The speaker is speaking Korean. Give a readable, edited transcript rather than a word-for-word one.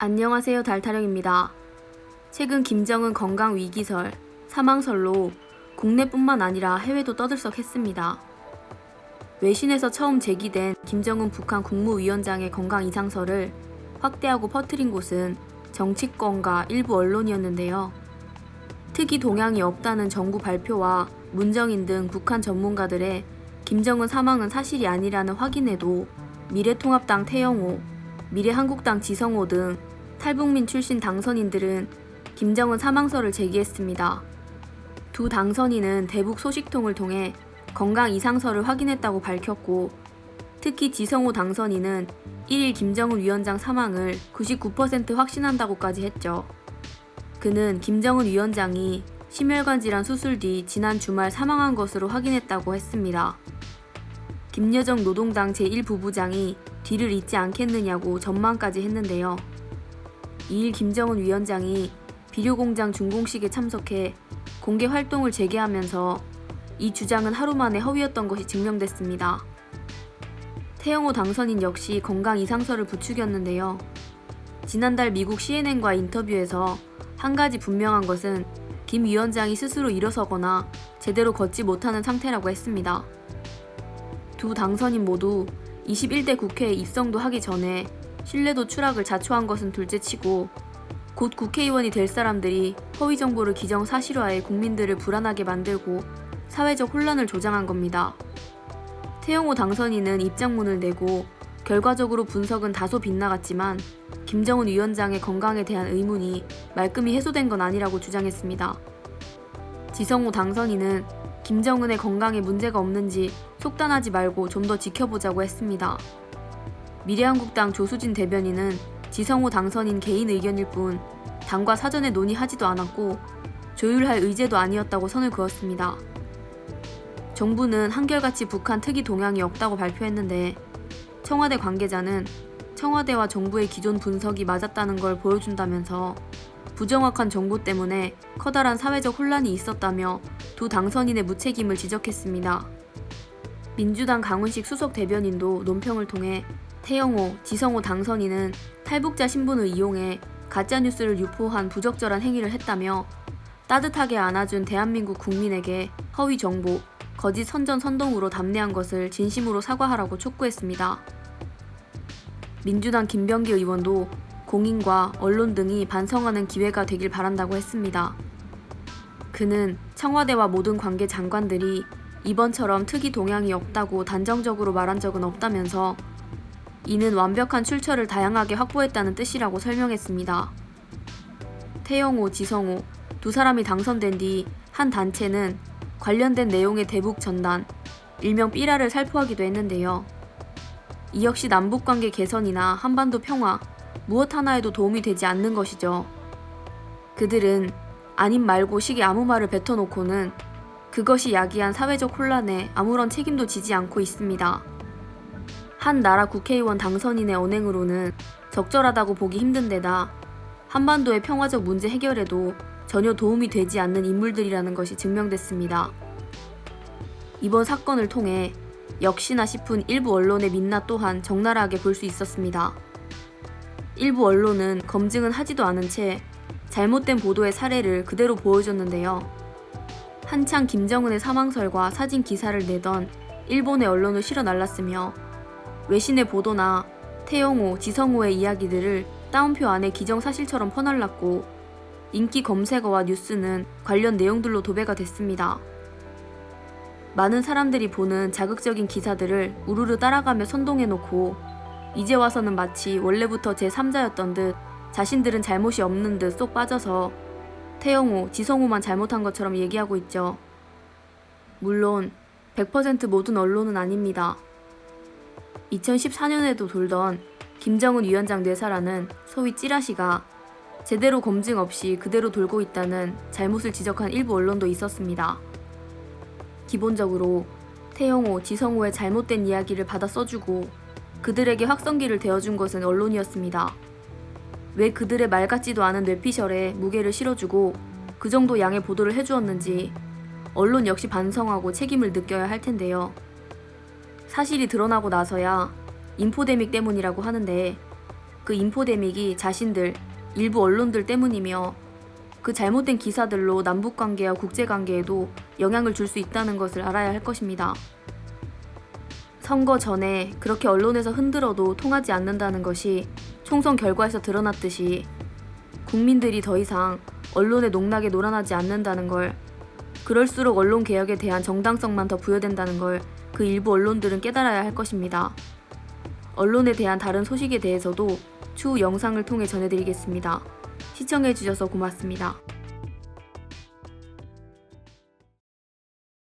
안녕하세요, 달타령입니다. 최근 김정은 건강 위기설, 사망설로 국내뿐만 아니라 해외도 떠들썩했습니다. 외신에서 처음 제기된 김정은 북한 국무위원장의 건강 이상설을 확대하고 퍼뜨린 곳은 정치권과 일부 언론이었는데요. 특이 동향이 없다는 정부 발표와 문정인 등 북한 전문가들의 김정은 사망은 사실이 아니라는 확인에도 미래통합당 태영호, 미래한국당 지성호 등 탈북민 출신 당선인들은 김정은 사망설을 제기했습니다. 두 당선인은 대북 소식통을 통해 건강 이상설을 확인했다고 밝혔고, 특히 지성호 당선인은 1일 김정은 위원장 사망을 99% 확신한다고까지 했죠. 그는 김정은 위원장이 심혈관 질환 수술 뒤 지난 주말 사망한 것으로 확인했다고 했습니다. 김여정 노동당 제1부부장이 뒤를 잇지 않겠느냐고 전망까지 했는데요. 2일 김정은 위원장이 비료공장 준공식에 참석해 공개 활동을 재개하면서 이 주장은 하루 만에 허위였던 것이 증명됐습니다. 태영호 당선인 역시 건강 이상설을 부추겼는데요. 지난달 미국 CNN과 인터뷰에서 한 가지 분명한 것은 김 위원장이 스스로 일어서거나 제대로 걷지 못하는 상태라고 했습니다. 두 당선인 모두 21대 국회에 입성도 하기 전에 신뢰도 추락을 자초한 것은 둘째치고, 곧 국회의원이 될 사람들이 허위 정보를 기정사실화해 국민들을 불안하게 만들고 사회적 혼란을 조장한 겁니다. 태영호 당선인은 입장문을 내고 결과적으로 분석은 다소 빗나갔지만 김정은 위원장의 건강에 대한 의문이 말끔히 해소된 건 아니라고 주장했습니다. 지성호 당선인은 김정은의 건강에 문제가 없는지 속단하지 말고 좀 더 지켜보자고 했습니다. 미래한국당 조수진 대변인은 지성호 당선인 개인 의견일 뿐 당과 사전에 논의하지도 않았고 조율할 의제도 아니었다고 선을 그었습니다. 정부는 한결같이 북한 특이 동향이 없다고 발표했는데, 청와대 관계자는 청와대와 정부의 기존 분석이 맞았다는 걸 보여준다면서 부정확한 정보 때문에 커다란 사회적 혼란이 있었다며 두 당선인의 무책임을 지적했습니다. 민주당 강훈식 수석 대변인도 논평을 통해 태영호, 지성호 당선인은 탈북자 신분을 이용해 가짜뉴스를 유포한 부적절한 행위를 했다며 따뜻하게 안아준 대한민국 국민에게 허위 정보, 거짓 선전 선동으로 담내한 것을 진심으로 사과하라고 촉구했습니다. 민주당 김병기 의원도 공인과 언론 등이 반성하는 기회가 되길 바란다고 했습니다. 그는 청와대와 모든 관계 장관들이 이번처럼 특이 동향이 없다고 단정적으로 말한 적은 없다면서 이는 완벽한 출처를 다양하게 확보했다는 뜻이라고 설명했습니다. 태영호, 지성호 두 사람이 당선된 뒤 한 단체는 관련된 내용의 대북 전단, 일명 삐라를 살포하기도 했는데요. 이 역시 남북관계 개선이나 한반도 평화, 무엇 하나에도 도움이 되지 않는 것이죠. 그들은 아님 말고 식에 아무 말을 뱉어놓고는 그것이 야기한 사회적 혼란에 아무런 책임도 지지 않고 있습니다. 한 나라 국회의원 당선인의 언행으로는 적절하다고 보기 힘든 데다 한반도의 평화적 문제 해결에도 전혀 도움이 되지 않는 인물들이라는 것이 증명됐습니다. 이번 사건을 통해 역시나 싶은 일부 언론의 민낯 또한 적나라하게 볼 수 있었습니다. 일부 언론은 검증은 하지도 않은 채 잘못된 보도의 사례를 그대로 보여줬는데요. 한창 김정은의 사망설과 사진 기사를 내던 일본의 언론을 실어 날랐으며, 외신의 보도나 태영호, 지성호의 이야기들을 따옴표 안에 기정사실처럼 퍼날랐고, 인기 검색어와 뉴스는 관련 내용들로 도배가 됐습니다. 많은 사람들이 보는 자극적인 기사들을 우르르 따라가며 선동해놓고 이제 와서는 마치 원래부터 제3자였던 듯 자신들은 잘못이 없는 듯 쏙 빠져서 태영호, 지성호만 잘못한 것처럼 얘기하고 있죠. 물론 100% 모든 언론은 아닙니다. 2014년에도 돌던 김정은 위원장 뇌사라는 소위 찌라시가 제대로 검증 없이 그대로 돌고 있다는 잘못을 지적한 일부 언론도 있었습니다. 기본적으로 태영호, 지성호의 잘못된 이야기를 받아 써주고 그들에게 확성기를 대어준 것은 언론이었습니다. 왜 그들의 말 같지도 않은 뇌피셜에 무게를 실어주고 그 정도 양의 보도를 해주었는지 언론 역시 반성하고 책임을 느껴야 할 텐데요. 사실이 드러나고 나서야 인포데믹 때문이라고 하는데 그 인포데믹이 자신들, 일부 언론들 때문이며 그 잘못된 기사들로 남북관계와 국제관계에도 영향을 줄 수 있다는 것을 알아야 할 것입니다. 선거 전에 그렇게 언론에서 흔들어도 통하지 않는다는 것이 총선 결과에서 드러났듯이 국민들이 더 이상 언론의 농락에 놀아나지 않는다는 걸, 그럴수록 언론 개혁에 대한 정당성만 더 부여된다는 걸 그 일부 언론들은 깨달아야 할 것입니다. 언론에 대한 다른 소식에 대해서도 추후 영상을 통해 전해드리겠습니다. 시청해주셔서 고맙습니다.